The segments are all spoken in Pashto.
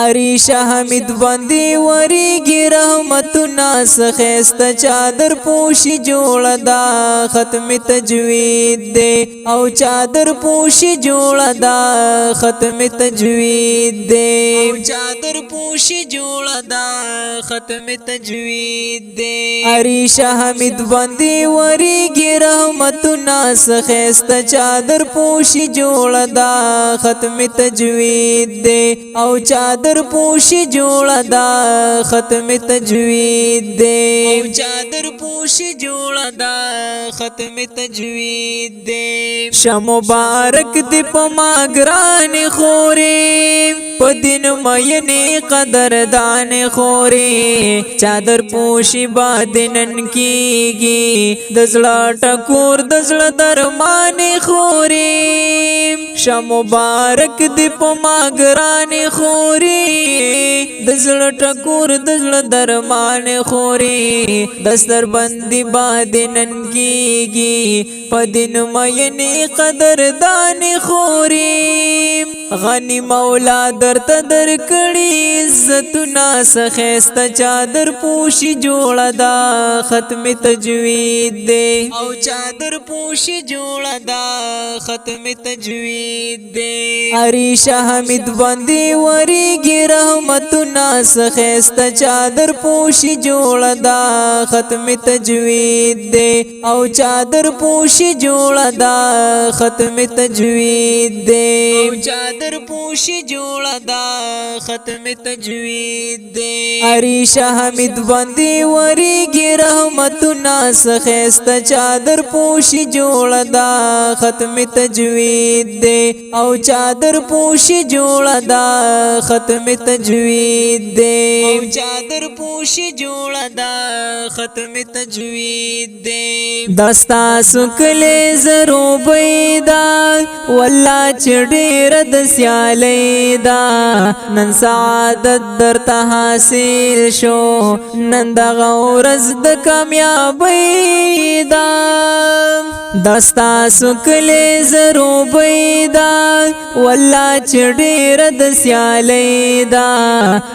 عریشہ حمید بندی وریگی رحمتنا سخیست چادر پوشی جوڑ دا ختم تجوید دے او چادر پوشی جوڑ دا ختم تجوید دے او چادر پوشی جوڑ دا ختم تجوید دے عریشہ حمید بندی وریگی رحمتنا سخیست چادر پوشی جوڑ دا ختم تجوید دے او چادر پوشی جوڑ دا ختم تجوید دے او چادر پوشی جوڑ دا ختم تجوید دے شا مبارک دی پما گران خوری پا دن مینی قدردان خوری چادر پوشی بادنن کیگی دزلا ٹکور دزلا درمان خوری شا مبارک دی پما گران خوری دزلا ٹکور دزلا درمان خوری دستر بندی بادنن کیگی پا دن مینی قدردان خوری غنی مولا در تدر کڑی عزتنا سخیست چادر پوشی جوڑ دا ختم تجوید دے او چادر پوشی جوڑ دا ختم تجوید دے عریشہ حمید بندی وریگی رحمتنا سخیست چادر پوشی جوڑ دا ختم تجوید دے او چادر پوشی جوڑ دا ختم تجوید دے او چادر پوشی جوڑ دا ختم تجوید دے عریشہ حمید بندی وریگی رحمتنا سخیست چادر پوشی جوڑ دا ختم تجوید دے او چادر پوشی جوڑ دا ختم تجوید دے او چادر پوشی جوڑ دا ختم تجوید دے دستا سکلے زرو بیدا واللہ چڑیر دسیالی دا نن سعادت در تحاصل شو نن دا غورز دا کامیابی دا دستا سکلی زرو بیدا واللہ چڑیر دسیالی دا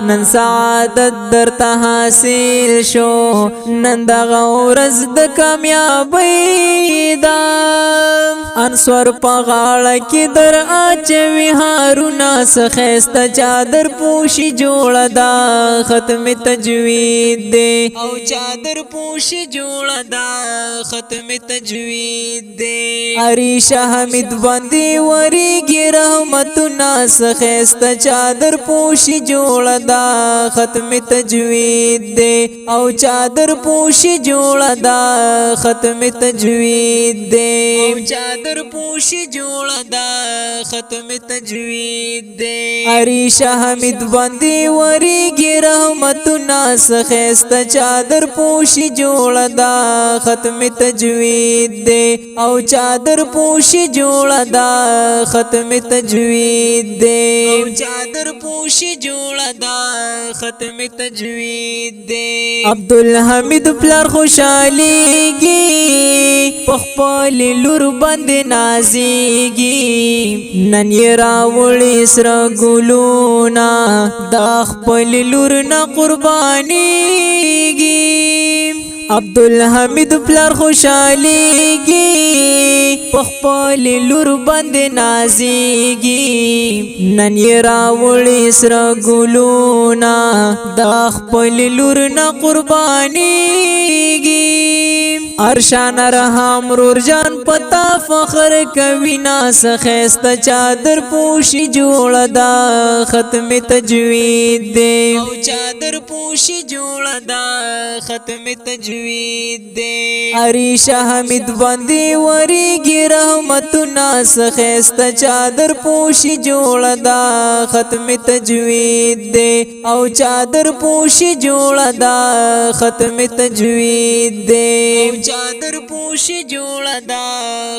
نن سعادت در تحاصل شو نن دا غورز دا کامیابی دا انسور پغاڑا کی در آچوی ہارونا سخیست چادر پوشی جوڑ دا ختم تجوید دے او چادر پوشی جوڑ دا ختم تجوید دے عریشہ حمید بندی وریگی رحمتنا سخیست چادر پوشی جوڑ دا ختم تجوید دے او چادر پوشی جوڑ دا ختم تجوید دے او چادر پوشی جوڑ دا ختم تجوید دے عریشہ حمید بندی وریگی رحمتنا سخیست چادر پوشی جوڑ دا ختم تجوید دے او چادر پوشی جوڑ دا ختم تجوید دے او چادر پوشی جوڑ دا ختم تجوید دے عبدالحمید پلار خوشحالی گی پخپال لور بند نازیگی نن یہ راوڑی سر گلونا دا خپل لور نا قربانی گی عبدالحمید پلار خوشحالی گی پخپال لور بند نازیگی نن یہ راوڑی سر گلونا دا خپل لور نا قربانی گی ارشان رحم رور جان پتا فخر کوینا سخیست چادر پوشی جوڑ دا ختم تجوید دے او چادر پوشی جوڑ دا ختم تجوید دے عریشہ حمید بندی وریگی رحمتنا سخیست چادر پوشی جوڑ دا ختم تجوید دے او چادر پوشی جوڑ دا ختم تجوید دے چادر پوش جوړه دا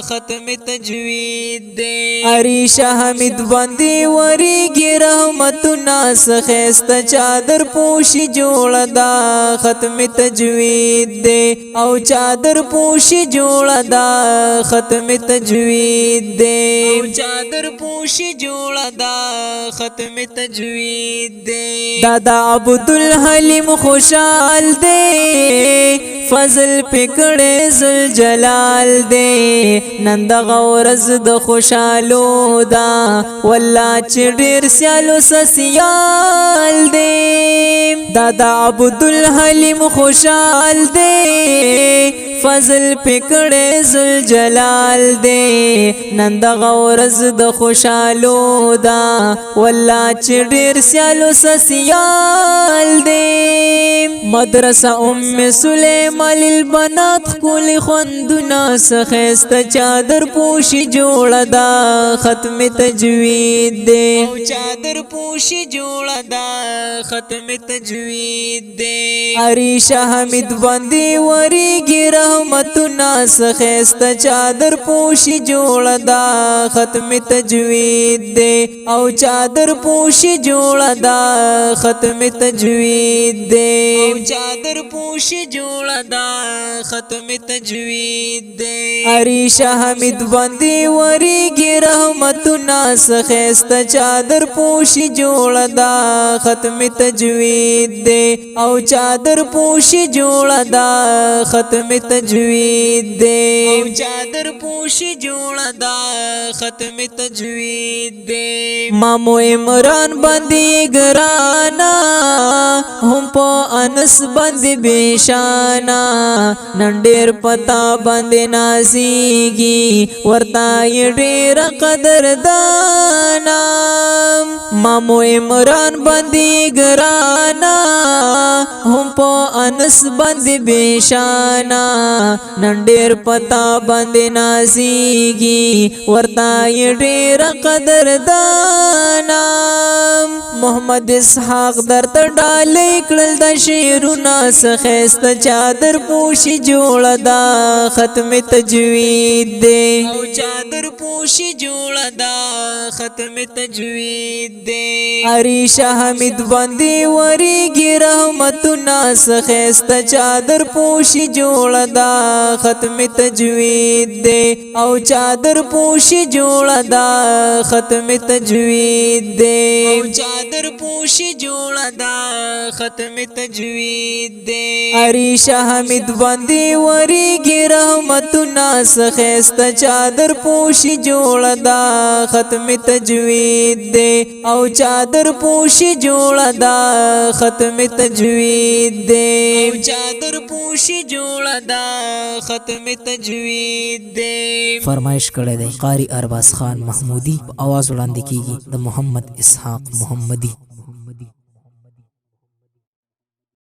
ختم تجوید دے عریش حمید باندې وریږي رحمتونه سخیسته چادر پوش جوړه دا ختم تجوید دے او چادر پوش جوړه دا ختم تجوید دے او چادر پوش جوړه دا ختم تجوید دے دادا عبدالحلیم خوشحال دے فضل پکڑے ذل جلال دے نند غورز د خوشالو دا والله چې ډیر سیالو سسیال دے دادا عبدالحلیم خوشحال دے فضل پکڑے ذل جلال دے نند غورز د خوشالو دا والله چې ډیر سیالو سسیال دے مدرسه ام سلیمان للبنات کل خوندنا سخیست چادر پوشی جوڑا دا ختم تجوید دے او چادر پوشی جوڑا دا ختم تجوید دے عریش حمید باندې وریږي رحمتونه سخیست چادر پوشی جوڑا دا ختم تجوید دے او چادر پوشی جوڑا دا ختم تجوید دے او چادر پوشی جوڑا دا ختم تجوید دے عریش حمید باندې وریږي رحمتونه سخیست چادر پوشی جوڑا دا ختم تجوید دے او چادر پوشی جوڑا دا ختم تجوید دے او چادر پوشی جوڑا دا ختم تجوید دے مامو عمران باندې ګرانا هم په انس باندې بشانا نندیر پتا باندې نازيږي ورتا یې ډېر قدردانا مامو عمران باندې ګرانا هم په انس باندې بشانا نندیر پتا باندې نازيږي ورتا یې ډېر قدردانا محمد اسحاق درته ډالې کړل د شعرونه سخیست چادر پوشی جوړه دا ختم تجوید دے او چادر پوشی جوړه دا ختم تجوید دے عریش حمید باندې وریږي رحمتونه سخیست چادر پوشی جوړه دا ختم تجوید دے او چادر پوشی جوړه دا ختم تجوید دے او چادر پوشی جوړه دا ختم تجوید دے عریش حمید باندې وریږي رحمتونه سخیست چادر پوشی جوړه دا ختم تجوید دے او چادر پوشی جوړه دا ختم تجوید دے او چادر پوشی جوړه دا ختم تجوید دے فرمایش کړی دی قاری ارباز خان محمودی په आवाज وړاندې کیږي د محمد اسحاق محمدی